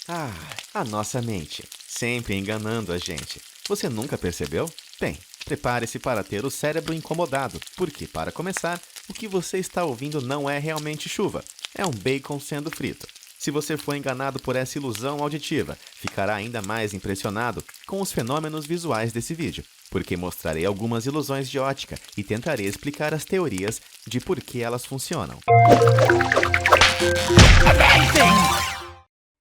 Ah, a nossa mente, sempre enganando a gente. Você nunca percebeu? Bem, prepare-se para ter o cérebro incomodado, porque, para começar, o que você está ouvindo não é realmente chuva, é um bacon sendo frito. Se você for enganado por essa ilusão auditiva, ficará ainda mais impressionado com os fenômenos visuais desse vídeo, porque mostrarei algumas ilusões de ótica e tentarei explicar as teorias de por que elas funcionam.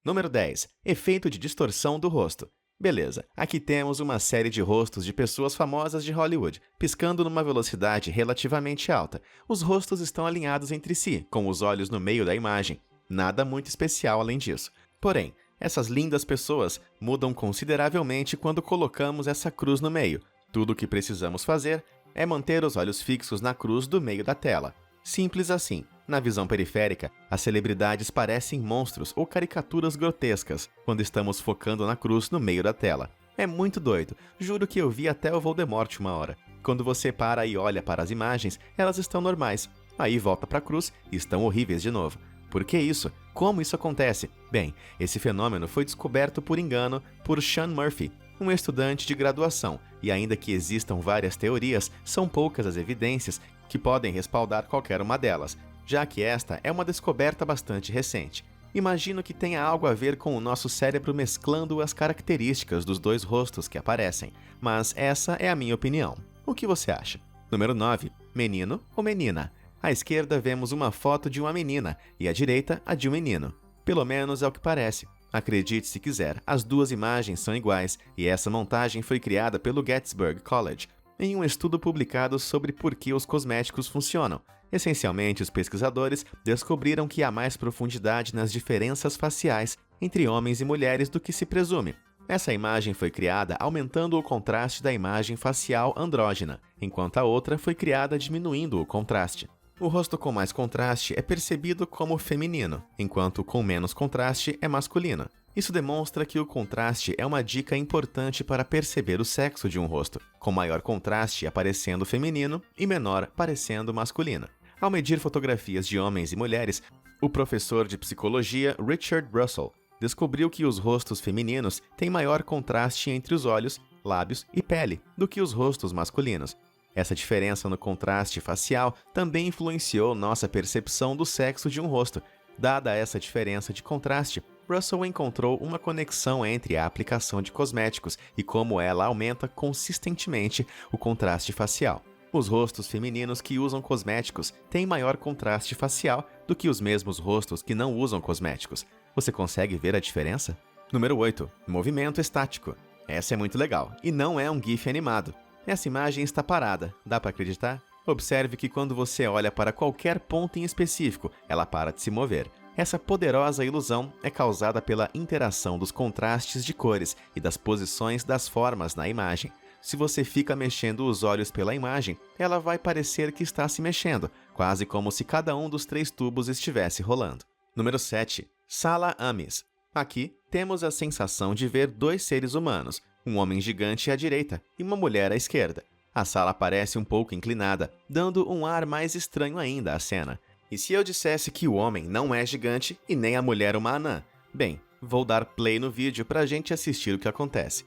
Número 10. Efeito de distorção do rosto. Beleza, aqui temos uma série de rostos de pessoas famosas de Hollywood, piscando numa velocidade relativamente alta. Os rostos estão alinhados entre si, com os olhos no meio da imagem. Nada muito especial além disso. Porém, essas lindas pessoas mudam consideravelmente quando colocamos essa cruz no meio. Tudo o que precisamos fazer é manter os olhos fixos na cruz do meio da tela. Simples assim. Na visão periférica, as celebridades parecem monstros ou caricaturas grotescas quando estamos focando na cruz no meio da tela. É muito doido, juro que eu vi até o Voldemort uma hora. Quando você para e olha para as imagens, elas estão normais. Aí volta para a cruz e estão horríveis de novo. Por que isso? Como isso acontece? Bem, esse fenômeno foi descoberto por engano por Sean Murphy, um estudante de graduação, e ainda que existam várias teorias, são poucas as evidências que podem respaldar qualquer uma delas, já que esta é uma descoberta bastante recente. Imagino que tenha algo a ver com o nosso cérebro mesclando as características dos dois rostos que aparecem, mas essa é a minha opinião. O que você acha? Número 9. Menino ou menina? À esquerda vemos uma foto de uma menina e à direita a de um menino. Pelo menos é o que parece. Acredite se quiser, as duas imagens são iguais e essa montagem foi criada pelo Gettysburg College em um estudo publicado sobre por que os cosméticos funcionam. Essencialmente, os pesquisadores descobriram que há mais profundidade nas diferenças faciais entre homens e mulheres do que se presume. Essa imagem foi criada aumentando o contraste da imagem facial andrógena, enquanto a outra foi criada diminuindo o contraste. O rosto com mais contraste é percebido como feminino, enquanto o com menos contraste é masculino. Isso demonstra que o contraste é uma dica importante para perceber o sexo de um rosto, com maior contraste aparecendo feminino e menor parecendo masculino. Ao medir fotografias de homens e mulheres, o professor de psicologia Richard Russell descobriu que os rostos femininos têm maior contraste entre os olhos, lábios e pele do que os rostos masculinos. Essa diferença no contraste facial também influenciou nossa percepção do sexo de um rosto. Dada essa diferença de contraste, Russell encontrou uma conexão entre a aplicação de cosméticos e como ela aumenta consistentemente o contraste facial. Os rostos femininos que usam cosméticos têm maior contraste facial do que os mesmos rostos que não usam cosméticos. Você consegue ver a diferença? Número 8. Movimento estático. Essa é muito legal, e não é um GIF animado. Essa imagem está parada, dá para acreditar? Observe que quando você olha para qualquer ponto em específico, ela para de se mover. Essa poderosa ilusão é causada pela interação dos contrastes de cores e das posições das formas na imagem. Se você fica mexendo os olhos pela imagem, ela vai parecer que está se mexendo, quase como se cada um dos 3 tubos estivesse rolando. Número 7. Sala Amis. Aqui temos a sensação de ver 2 seres humanos, um homem gigante à direita e uma mulher à esquerda. A sala parece um pouco inclinada, dando um ar mais estranho ainda à cena. E se eu dissesse que o homem não é gigante e nem a mulher uma anã? Bem, vou dar play no vídeo pra gente assistir o que acontece.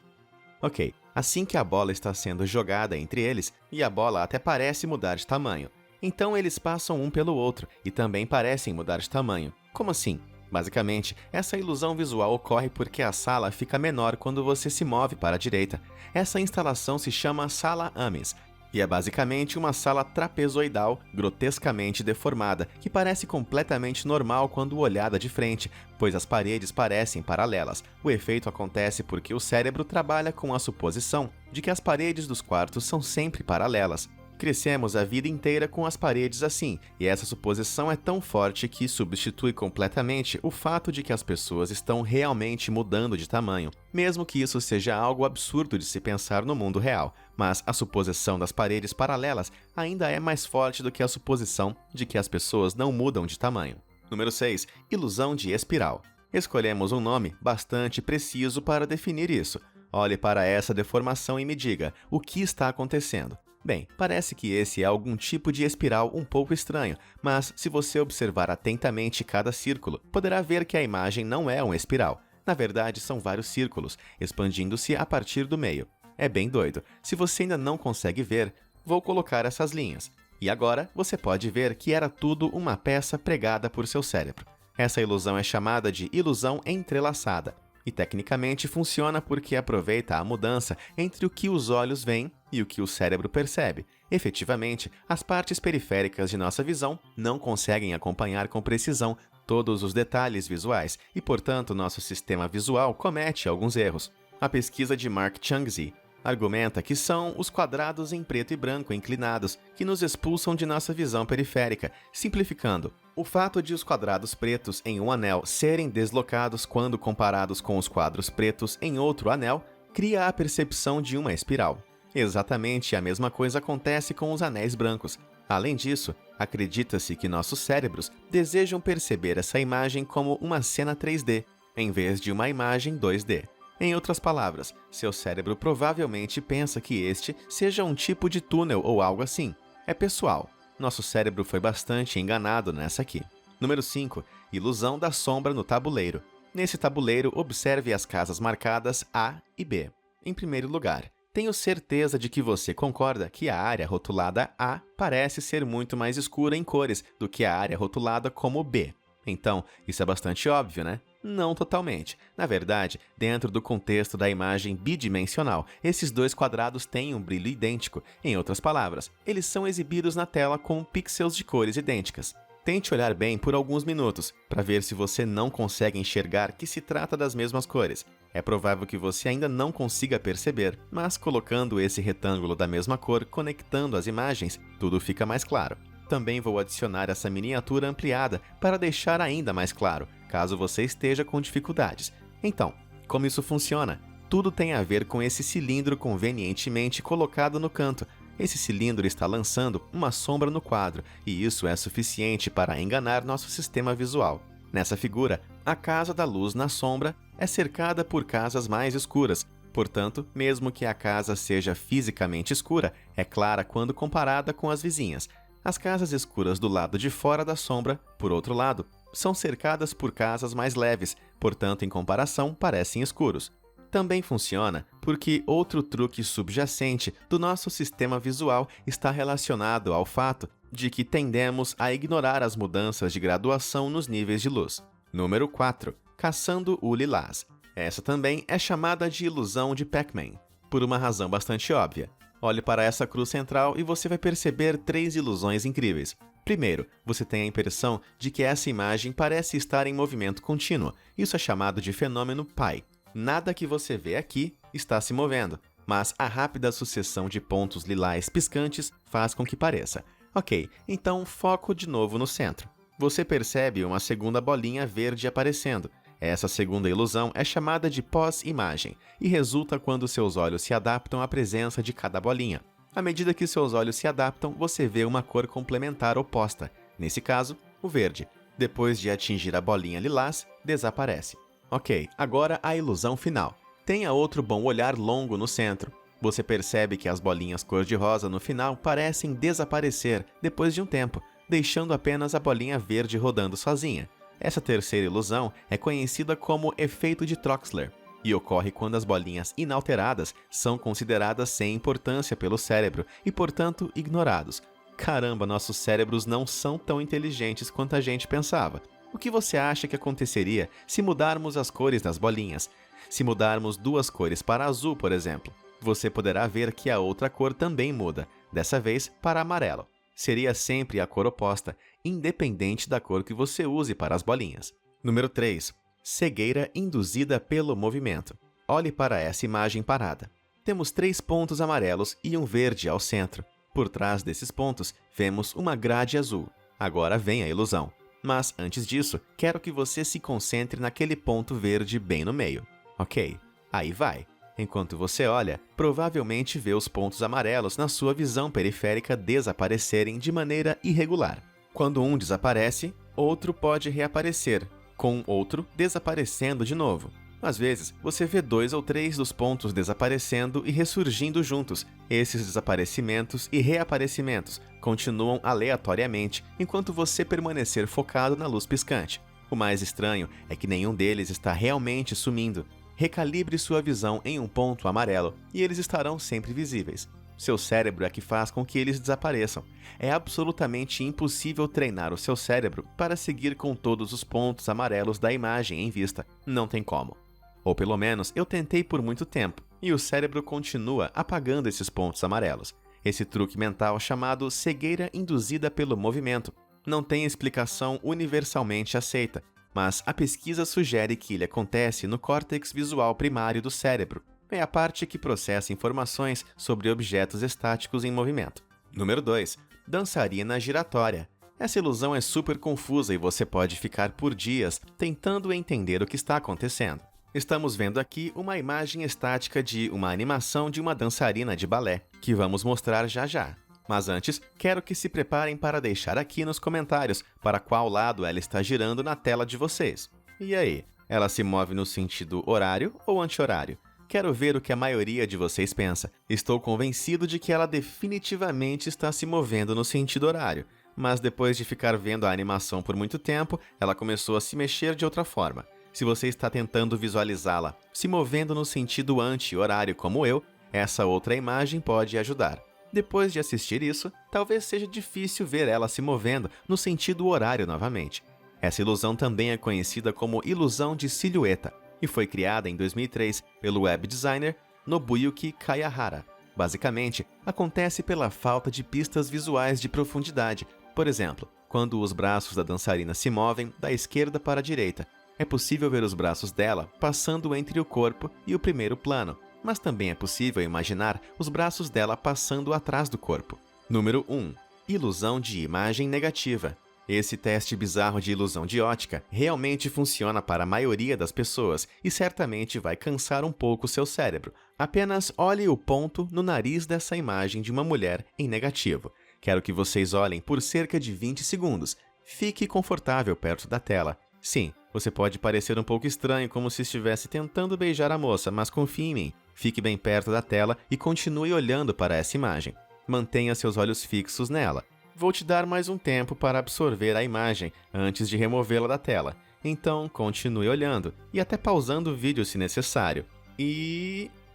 Ok, assim que a bola está sendo jogada entre eles, e a bola até parece mudar de tamanho. Então eles passam um pelo outro e também parecem mudar de tamanho. Como assim? Basicamente, essa ilusão visual ocorre porque a sala fica menor quando você se move para a direita. Essa instalação se chama Sala Amis, e é basicamente uma sala trapezoidal grotescamente deformada, que parece completamente normal quando olhada de frente, pois as paredes parecem paralelas. O efeito acontece porque o cérebro trabalha com a suposição de que as paredes dos quartos são sempre paralelas. Crescemos a vida inteira com as paredes assim, e essa suposição é tão forte que substitui completamente o fato de que as pessoas estão realmente mudando de tamanho, mesmo que isso seja algo absurdo de se pensar no mundo real. Mas a suposição das paredes paralelas ainda é mais forte do que a suposição de que as pessoas não mudam de tamanho. Número 6. Ilusão de espiral. Escolhemos um nome bastante preciso para definir isso. Olhe para essa deformação e me diga, o que está acontecendo? Bem, parece que esse é algum tipo de espiral um pouco estranho, mas se você observar atentamente cada círculo, poderá ver que a imagem não é uma espiral. Na verdade, são vários círculos, expandindo-se a partir do meio. É bem doido. Se você ainda não consegue ver, vou colocar essas linhas. E agora você pode ver que era tudo uma peça pregada por seu cérebro. Essa ilusão é chamada de ilusão entrelaçada. E tecnicamente funciona porque aproveita a mudança entre o que os olhos veem e o que o cérebro percebe. Efetivamente, as partes periféricas de nossa visão não conseguem acompanhar com precisão todos os detalhes visuais e, portanto, nosso sistema visual comete alguns erros. A pesquisa de Mark Changzi argumenta que são os quadrados em preto e branco inclinados que nos expulsam de nossa visão periférica. Simplificando, o fato de os quadrados pretos em um anel serem deslocados quando comparados com os quadros pretos em outro anel cria a percepção de uma espiral. Exatamente a mesma coisa acontece com os anéis brancos. Além disso, acredita-se que nossos cérebros desejam perceber essa imagem como uma cena 3D, em vez de uma imagem 2D. Em outras palavras, seu cérebro provavelmente pensa que este seja um tipo de túnel ou algo assim. É pessoal. Nosso cérebro foi bastante enganado nessa aqui. Número 5. Ilusão da sombra no tabuleiro. Nesse tabuleiro, observe as casas marcadas A e B. Em primeiro lugar, tenho certeza de que você concorda que a área rotulada A parece ser muito mais escura em cores do que a área rotulada como B. Então, isso é bastante óbvio, né? Não totalmente. Na verdade, dentro do contexto da imagem bidimensional, esses dois quadrados têm um brilho idêntico. Em outras palavras, eles são exibidos na tela com pixels de cores idênticas. Tente olhar bem por alguns minutos, para ver se você não consegue enxergar que se trata das mesmas cores. É provável que você ainda não consiga perceber, mas colocando esse retângulo da mesma cor conectando as imagens, tudo fica mais claro. Também vou adicionar essa miniatura ampliada para deixar ainda mais claro, caso você esteja com dificuldades. Então, como isso funciona? Tudo tem a ver com esse cilindro convenientemente colocado no canto. Esse cilindro está lançando uma sombra no quadro, e isso é suficiente para enganar nosso sistema visual. Nessa figura, a casa da luz na sombra é cercada por casas mais escuras. Portanto, mesmo que a casa seja fisicamente escura, é clara quando comparada com as vizinhas. As casas escuras do lado de fora da sombra, por outro lado, são cercadas por casas mais leves, portanto, em comparação, parecem escuros. Também funciona porque outro truque subjacente do nosso sistema visual está relacionado ao fato de que tendemos a ignorar as mudanças de graduação nos níveis de luz. Número 4. Caçando o lilás. Essa também é chamada de ilusão de Pac-Man, por uma razão bastante óbvia. Olhe para essa cruz central e você vai perceber 3 ilusões incríveis. Primeiro, você tem a impressão de que essa imagem parece estar em movimento contínuo. Isso é chamado de fenômeno pi. Nada que você vê aqui está se movendo, mas a rápida sucessão de pontos lilás piscantes faz com que pareça. Ok, então foco de novo no centro. Você percebe uma segunda bolinha verde aparecendo. Essa segunda ilusão é chamada de pós-imagem e resulta quando seus olhos se adaptam à presença de cada bolinha. À medida que seus olhos se adaptam, você vê uma cor complementar oposta, nesse caso, o verde. Depois de atingir a bolinha lilás, desaparece. Ok, agora a ilusão final. Tenha outro bom olhar longo no centro. Você percebe que as bolinhas cor-de-rosa no final parecem desaparecer depois de um tempo, deixando apenas a bolinha verde rodando sozinha. Essa terceira ilusão é conhecida como efeito de Troxler e ocorre quando as bolinhas inalteradas são consideradas sem importância pelo cérebro e, portanto, ignorados. Caramba, nossos cérebros não são tão inteligentes quanto a gente pensava. O que você acha que aconteceria se mudarmos as cores das bolinhas? Se mudarmos 2 cores para azul, por exemplo, você poderá ver que a outra cor também muda, dessa vez para amarelo. Seria sempre a cor oposta, independente da cor que você use para as bolinhas. Número 3. Cegueira induzida pelo movimento. Olhe para essa imagem parada. Temos 3 pontos amarelos e um verde ao centro. Por trás desses pontos, vemos uma grade azul. Agora vem a ilusão. Mas, antes disso, quero que você se concentre naquele ponto verde bem no meio. Ok, aí vai. Enquanto você olha, provavelmente vê os pontos amarelos na sua visão periférica desaparecerem de maneira irregular. Quando um desaparece, outro pode reaparecer, com outro desaparecendo de novo. Às vezes, você vê 2 ou 3 dos pontos desaparecendo e ressurgindo juntos. Esses desaparecimentos e reaparecimentos continuam aleatoriamente enquanto você permanecer focado na luz piscante. O mais estranho é que nenhum deles está realmente sumindo. Recalibre sua visão em um ponto amarelo e eles estarão sempre visíveis. Seu cérebro é que faz com que eles desapareçam. É absolutamente impossível treinar o seu cérebro para seguir com todos os pontos amarelos da imagem em vista. Não tem como. Ou pelo menos eu tentei por muito tempo, e o cérebro continua apagando esses pontos amarelos. Esse truque mental chamado cegueira induzida pelo movimento não tem explicação universalmente aceita, mas a pesquisa sugere que ele acontece no córtex visual primário do cérebro. É a parte que processa informações sobre objetos estáticos em movimento. Número 2. Dançarina giratória. Essa ilusão é super confusa e você pode ficar por dias tentando entender o que está acontecendo. Estamos vendo aqui uma imagem estática de uma animação de uma dançarina de balé, que vamos mostrar já já. Mas antes, quero que se preparem para deixar aqui nos comentários para qual lado ela está girando na tela de vocês. E aí, ela se move no sentido horário ou anti-horário? Quero ver o que a maioria de vocês pensa. Estou convencido de que ela definitivamente está se movendo no sentido horário, mas depois de ficar vendo a animação por muito tempo, ela começou a se mexer de outra forma. Se você está tentando visualizá-la se movendo no sentido anti-horário como eu, essa outra imagem pode ajudar. Depois de assistir isso, talvez seja difícil ver ela se movendo no sentido horário novamente. Essa ilusão também é conhecida como ilusão de silhueta e foi criada em 2003 pelo web designer Nobuyuki Kayahara. Basicamente, acontece pela falta de pistas visuais de profundidade. Por exemplo, quando os braços da dançarina se movem da esquerda para a direita, é possível ver os braços dela passando entre o corpo e o primeiro plano, mas também é possível imaginar os braços dela passando atrás do corpo. Número 1. Ilusão de imagem negativa. Esse teste bizarro de ilusão de ótica realmente funciona para a maioria das pessoas e certamente vai cansar um pouco seu cérebro. Apenas olhe o ponto no nariz dessa imagem de uma mulher em negativo. Quero que vocês olhem por cerca de 20 segundos. Fique confortável perto da tela. Sim, você pode parecer um pouco estranho, como se estivesse tentando beijar a moça, mas confie em mim. Fique bem perto da tela e continue olhando para essa imagem. Mantenha seus olhos fixos nela. Vou te dar mais um tempo para absorver a imagem antes de removê-la da tela. Então, continue olhando e até pausando o vídeo se necessário.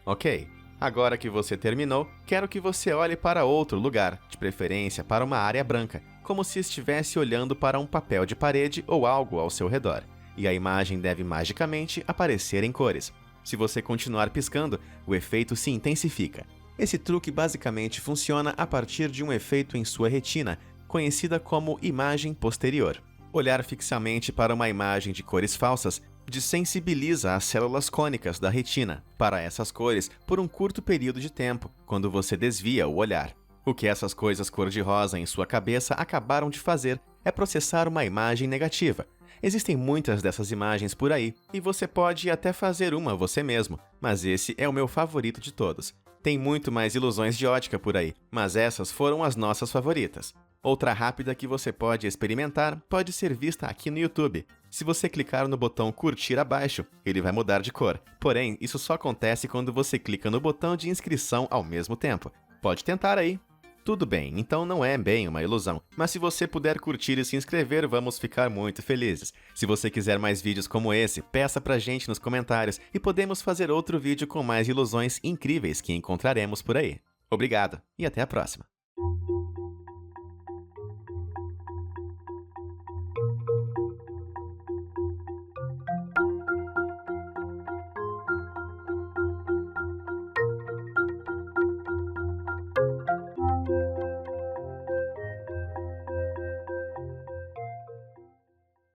Ok. Agora que você terminou, quero que você olhe para outro lugar, de preferência para uma área branca, como se estivesse olhando para um papel de parede ou algo ao seu redor. E a imagem deve magicamente aparecer em cores. Se você continuar piscando, o efeito se intensifica. Esse truque basicamente funciona a partir de um efeito em sua retina, conhecida como imagem posterior. Olhar fixamente para uma imagem de cores falsas desensibiliza as células cônicas da retina para essas cores por um curto período de tempo, quando você desvia o olhar. O que essas coisas cor-de-rosa em sua cabeça acabaram de fazer é processar uma imagem negativa. Existem muitas dessas imagens por aí, e você pode até fazer uma você mesmo, mas esse é o meu favorito de todos. Tem muito mais ilusões de ótica por aí, mas essas foram as nossas favoritas. Outra rápida que você pode experimentar pode ser vista aqui no YouTube. Se você clicar no botão curtir abaixo, ele vai mudar de cor. Porém, isso só acontece quando você clica no botão de inscrição ao mesmo tempo. Pode tentar aí. Tudo bem, então não é bem uma ilusão, mas se você puder curtir e se inscrever, vamos ficar muito felizes. Se você quiser mais vídeos como esse, peça pra gente nos comentários e podemos fazer outro vídeo com mais ilusões incríveis que encontraremos por aí. Obrigado e até a próxima!